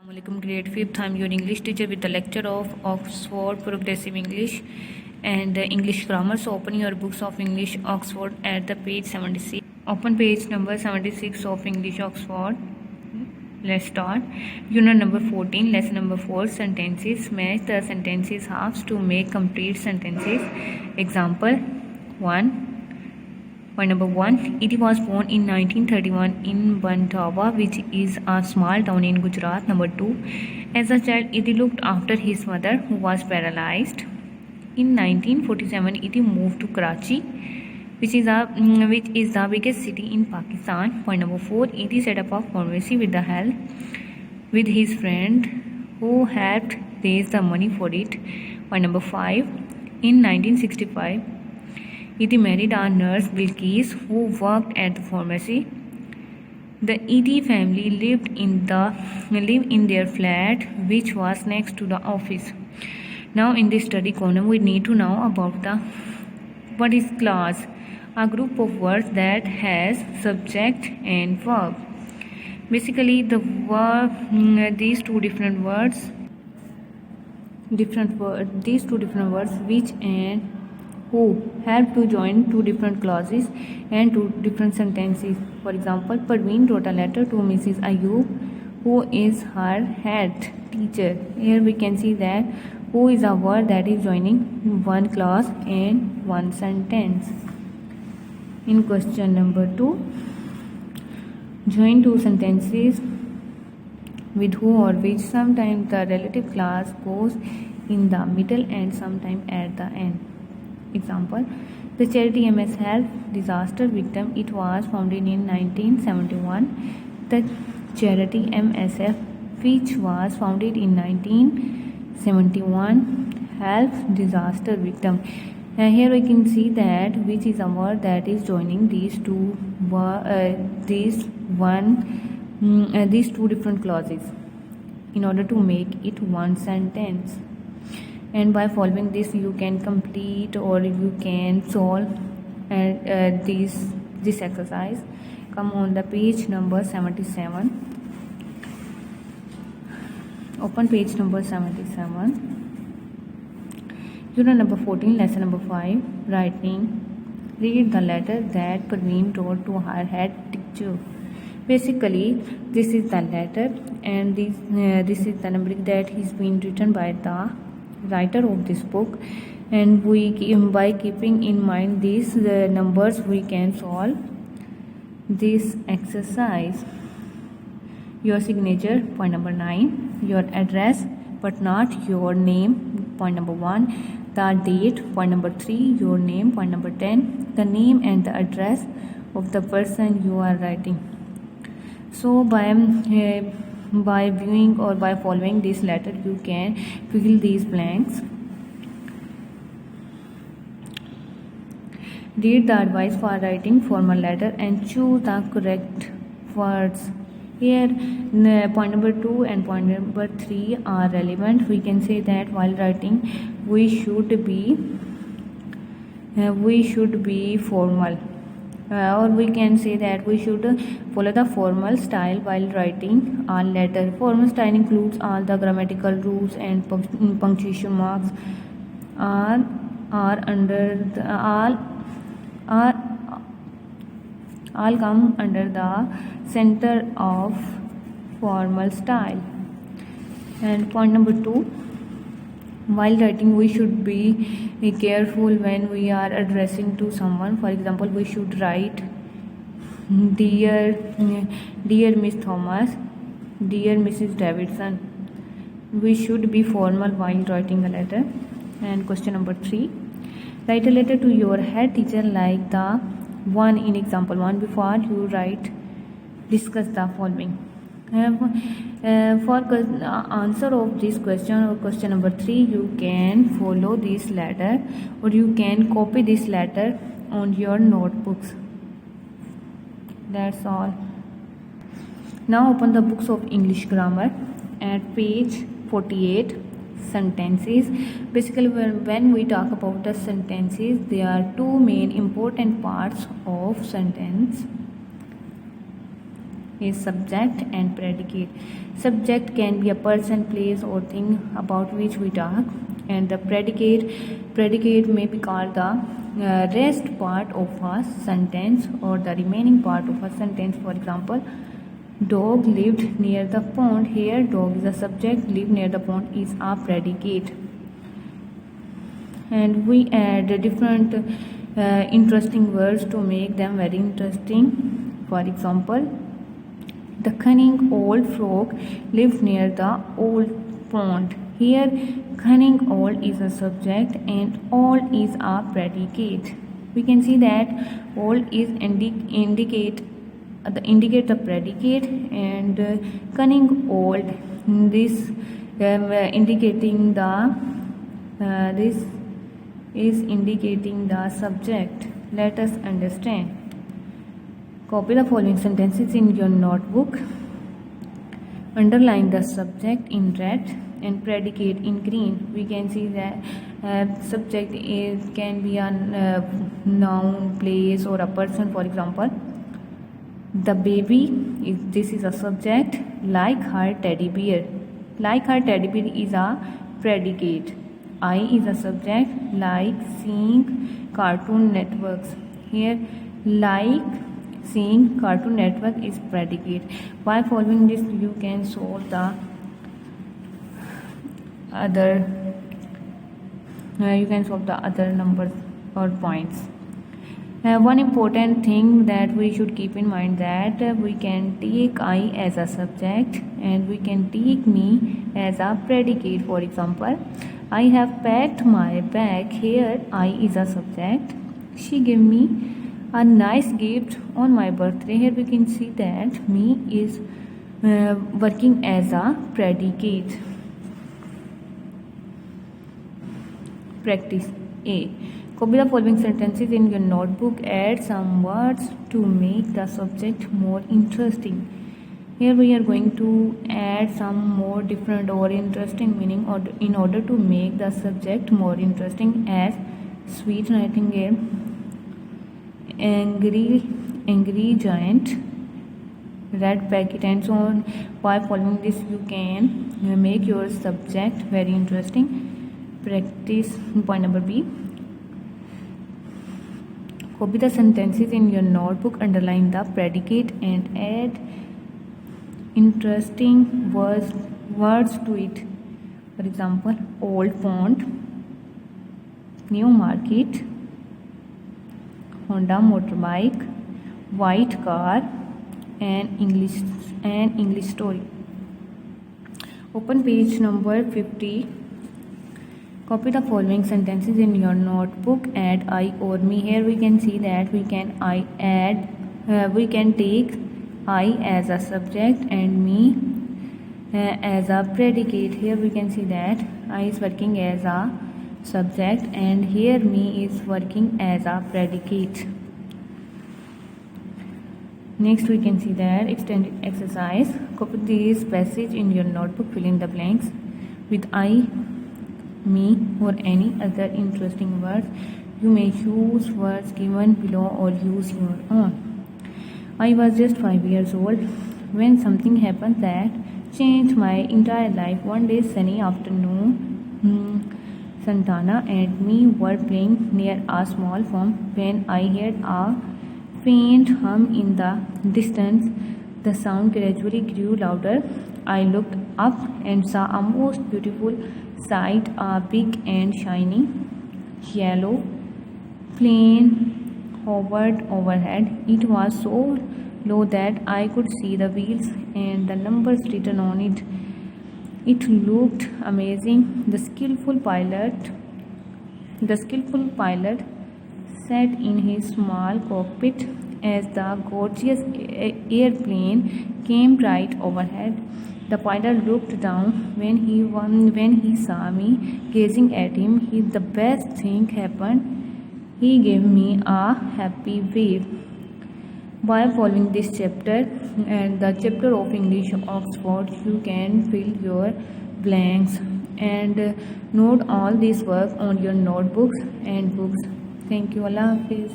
Assalamualaikum, grade 5th. I'm your English teacher with the lecture of Oxford Progressive English and English grammar. So open your books of English Oxford at the page 76. Open page number 76 of English Oxford. Let's start. Unit number 14, lesson number 4, sentences. Match the sentences halves to make complete sentences. Example 1. Point number 1. It was born in 1931 in Bantawa, which is a small town in Gujarat. Number 2. As a child, Iti looked after his mother, who was paralyzed. In 1947, Iti moved to Karachi, which is the biggest city in Pakistan. Point number 4. Iti set up a pharmacy with the help with his friend, who helped raise the money for it. Point number 5. In 1965. Iti married a nurse, Bilkis, who worked at the pharmacy. The Iti family lived in their flat, which was next to the office. Now, in this study column, we need to know about what is clause, a group of words that has subject and verb. Basically, these two different words, which and who help to join two different clauses and two different sentences. For example, Parveen wrote a letter to Mrs. Ayub, who is her head teacher. Here we can see that who is a word that is joining one clause and one sentence. In question number 2, join two sentences with who or which. Sometimes the relative clause goes in the middle and sometimes at the end. Example, the charity MS Help Disaster Victim. It was founded in 1971. The charity MSF, which was founded in 1971, helps disaster victim. Here we can see that which is a word that is joining these two different clauses in order to make it one sentence. And by following this, you can complete or you can solve this exercise. Come on the page number 77. Open page number 77. Unit number 14, lesson number 5, writing. Read the letter that Parveen wrote to her head teacher. Basically, this is the letter, and this is the number that is being written by the writer of this book, and by keeping in mind these numbers, we can solve this exercise. Your signature, point number 9. Your address but not your name, point number 1. The date, point number 3. Your name, point number 10. The name and the address of the person you are writing. So by viewing or by following this letter, you can fill these blanks. Read the advice for writing formal letter and choose the correct words. Here point number 2 and point number 3 are relevant. We can say that while writing we should be formal. Or we can say that we should follow the formal style while writing a letter. Formal style includes all the grammatical rules and punctuation marks all come under the center of formal style. And point number 2, while writing we should be careful when we are addressing to someone. For example, we should write dear Miss Thomas, dear Mrs. Davidson. We should be formal while writing a letter. And question number 3, write a letter to your head teacher like the one in example 1. Before you write, discuss the following. For answer of this question or question number 3, you can follow this letter or you can copy this letter on your notebooks. That's all. Now open the books of English grammar at page 48. Sentences. Basically, when we talk about the sentences, there are two main important parts of sentence. is subject and predicate. Subject can be a person, place or thing about which we talk, and the predicate may be called the rest part of a sentence or the remaining part of a sentence. For example, dog lived near the pond. Here dog is a subject, live near the pond is a predicate. And we add different interesting words to make them very interesting. For example, the cunning old frog lived near the old pond. Here cunning old is a subject and old is a predicate. We can see that old is indicate the predicate, and cunning old, this indicating the this is indicating the subject. Let us understand. Copy the following sentences in your notebook. Underline the subject in red and predicate in green. We can see that subject can be a noun, place or a person. For example, the baby, this is a subject, like her teddy bear. Like her teddy bear is a predicate. I is a subject, like seeing Cartoon Networks. Here like seeing Cartoon Network is predicate. By following this you can solve the other numbers or points. One important thing that we should keep in mind that we can take I as a subject and we can take me as a predicate. For example, I have packed my bag. Here I is a subject. She gave me a nice gift on my birthday. Here we can see that me is working as a predicate. Practice A. Copy the following sentences in your notebook. Add some words to make the subject more interesting. Here we are going to add some more different or interesting meaning in order to make the subject more interesting, as sweet nightingale, angry giant, red packet, and so on. By following this you can make your subject very interesting. Practice point number B. Copy the sentences in your notebook, underline the predicate and add interesting words to it. For example, old pond, new market, Honda motorbike, white car, and English story. Open page number 50. Copy the following sentences in your notebook. Add I or me. Here we can see that we can take I as a subject and me as a predicate. Here we can see that I is working as a subject and here me is working as a predicate. Next we can see that extended exercise. Copy this passage in your notebook. Fill in the blanks with I, me or any other interesting words. You may choose words given below or use your own. I was just 5 years old when something happened that changed my entire life. One day, sunny afternoon, Santana and me were playing near a small farm when I heard a faint hum in the distance. The sound gradually grew louder. I looked up and saw a most beautiful sight, a big and shiny yellow plane hovered overhead. It was so low that I could see the wheels and the numbers written on it. It looked amazing. The skillful pilot sat in his small cockpit as the gorgeous airplane came right overhead. The pilot looked down when he saw me gazing at him. The best thing happened. He gave me a happy wave. By following this chapter and the chapter of English Oxford, you can fill your blanks and note all this work on your notebooks and books. Thank you. Allah Hafiz.